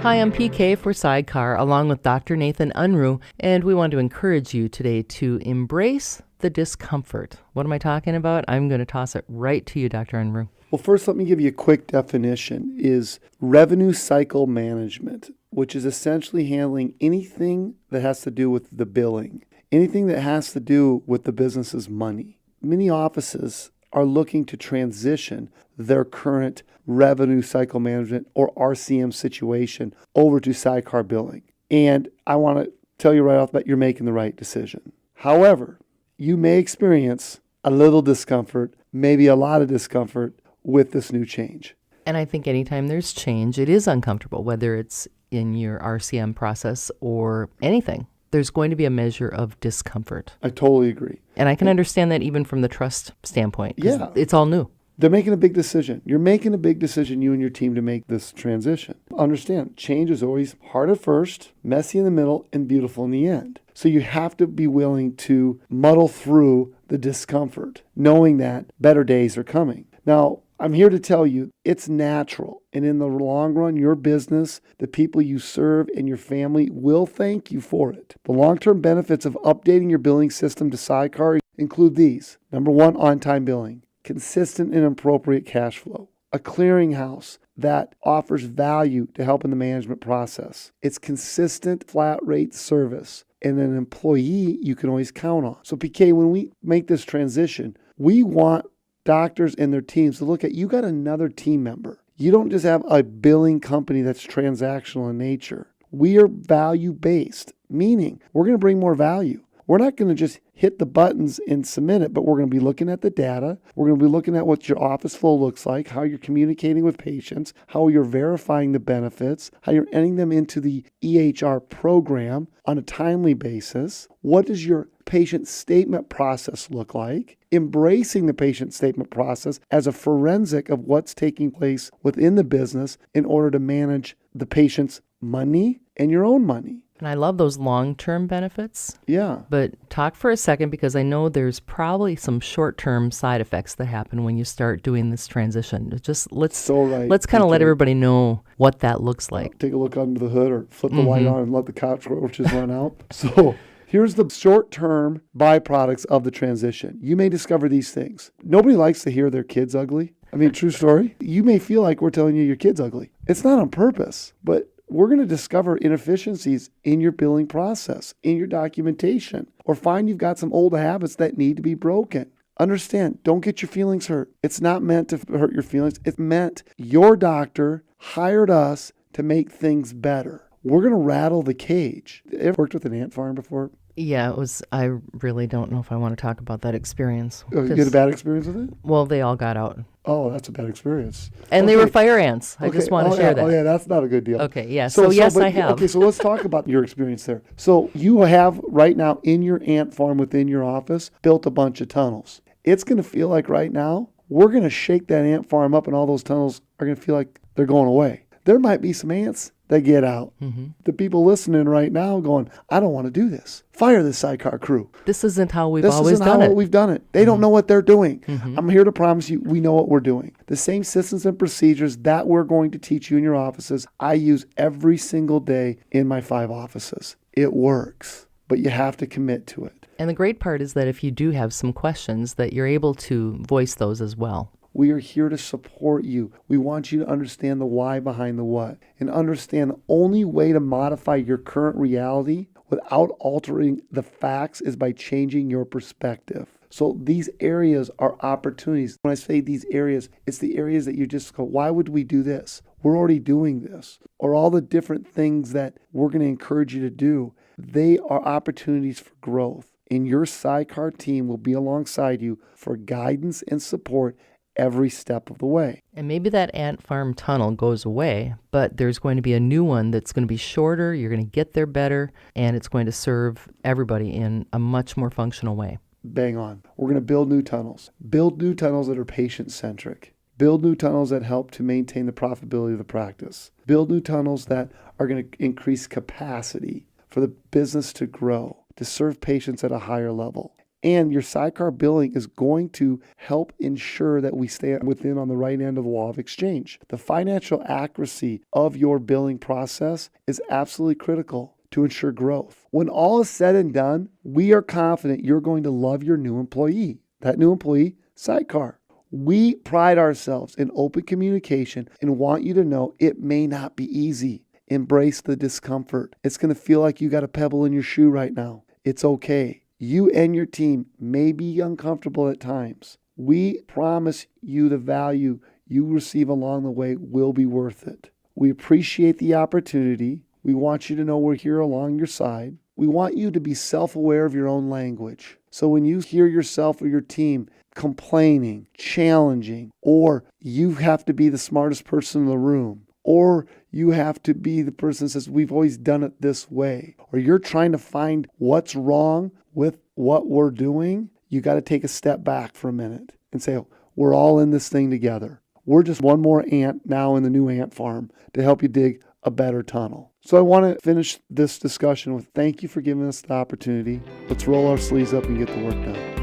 Hi, I'm PK for SIDECAR, along with Dr. Nathan Unruh, and we want to encourage you today to embrace the discomfort. What am I talking about? I'm going to toss it right to you, Dr. Unruh. Well, first, let me give you a quick definition, is revenue cycle management, which is essentially handling anything that has to do with the billing, anything that has to do with the business's money. Many offices are looking to transition their current revenue cycle management or RCM situation over to SIDECAR billing. And I want to tell you right off the bat, you're making the right decision. However, you may experience a little discomfort, maybe a lot of discomfort with this new change. And I think anytime there's change, it is uncomfortable, whether it's in your RCM process or anything. There's going to be a measure of discomfort. I totally agree. And I can understand that even from the trust standpoint. Yeah. It's all new. They're making a big decision. You're making a big decision, you and your team, to make this transition. Understand, change is always hard at first, messy in the middle, and beautiful in the end. So you have to be willing to muddle through the discomfort, knowing that better days are coming. Now, I'm here to tell you it's natural. And in the long run, your business, the people you serve, and your family will thank you for it. The long-term benefits of updating your billing system to SIDECAR include these. Number one, on-time billing. Consistent and appropriate cash flow. A clearinghouse that offers value to help in the management process. It's consistent flat rate service and an employee you can always count on. So PK, when we make this transition, we want doctors and their teams to look at, you got another team member. You don't just have a billing company that's transactional in nature. We are value-based, meaning we're going to bring more value. We're not going to just hit the buttons and submit it, but we're going to be looking at the data. We're going to be looking at what your office flow looks like, how you're communicating with patients, how you're verifying the benefits, how you're entering them into the EHR program on a timely basis. What does your patient statement process look like? Embracing the patient statement process as a forensic of what's taking place within the business in order to manage the patient's money and your own money. And I love those long-term benefits. Yeah. But talk for a second, because I know there's probably some short-term side effects that happen when you start doing this transition. Let's kind of let everybody know what that looks like. Take a look under the hood or flip the light on and let the cockroaches run out. So here's the short-term byproducts of the transition. You may discover these things. Nobody likes to hear their kid's ugly. I mean, true story. You may feel like we're telling you your kid's ugly. It's not on purpose, but we're going to discover inefficiencies in your billing process, in your documentation, or find you've got some old habits that need to be broken. Understand, don't get your feelings hurt. It's not meant to hurt your feelings. It's meant your doctor hired us to make things better. We're going to rattle the cage. Ever worked with an ant farm before? Yeah, it was. I really don't know if I want to talk about that experience. You had a bad experience with it? Well, they all got out. Oh, that's a bad experience. And they were fire ants. I just want to share that. Oh, yeah, that's not a good deal. Okay, yeah. So yes, I have. Okay, so let's talk about your experience there. So you have right now in your ant farm within your office built a bunch of tunnels. It's going to feel like right now we're going to shake that ant farm up and all those tunnels are going to feel like they're going away. There might be some ants that get out. Mm-hmm. The people listening right now going, I don't want to do this. Fire the SIDECAR crew. This isn't how we've always done it. We've done it. They don't know what they're doing. Mm-hmm. I'm here to promise you, we know what we're doing. The same systems and procedures that we're going to teach you in your offices, I use every single day in my 5 offices. It works, but you have to commit to it. And the great part is that if you do have some questions, that you're able to voice those as well. We are here to support you. We want you to understand the why behind the what and understand the only way to modify your current reality without altering the facts is by changing your perspective. So these areas are opportunities. When I say these areas, it's the areas that you just go, why would we do this? We're already doing this. Or all the different things that we're going to encourage you to do. They are opportunities for growth. And your SIDECAR team will be alongside you for guidance and support every step of the way. And maybe that ant farm tunnel goes away, but there's going to be a new one that's going to be shorter, you're going to get there better, and it's going to serve everybody in a much more functional way. Bang on. We're going to build new tunnels. Build new tunnels that are patient-centric. Build new tunnels that help to maintain the profitability of the practice. Build new tunnels that are going to increase capacity for the business to grow, to serve patients at a higher level. And your SIDECAR billing is going to help ensure that we stay within on the right end of the law of exchange. The financial accuracy of your billing process is absolutely critical to ensure growth. When all is said and done, we are confident you're going to love your new employee. That new employee, SIDECAR. We pride ourselves in open communication and want you to know it may not be easy. Embrace the discomfort. It's going to feel like you got a pebble in your shoe right now. It's okay. You and your team may be uncomfortable at times. We promise you the value you receive along the way will be worth it. We appreciate the opportunity. We want you to know we're here along your side. We want you to be self-aware of your own language. So when you hear yourself or your team complaining, challenging, or you have to be the smartest person in the room, or you have to be the person that says, we've always done it this way, or you're trying to find what's wrong with what we're doing, you got to take a step back for a minute and say, we're all in this thing together. We're just one more ant now in the new ant farm to help you dig a better tunnel. So I want to finish this discussion with thank you for giving us the opportunity. Let's roll our sleeves up and get the work done.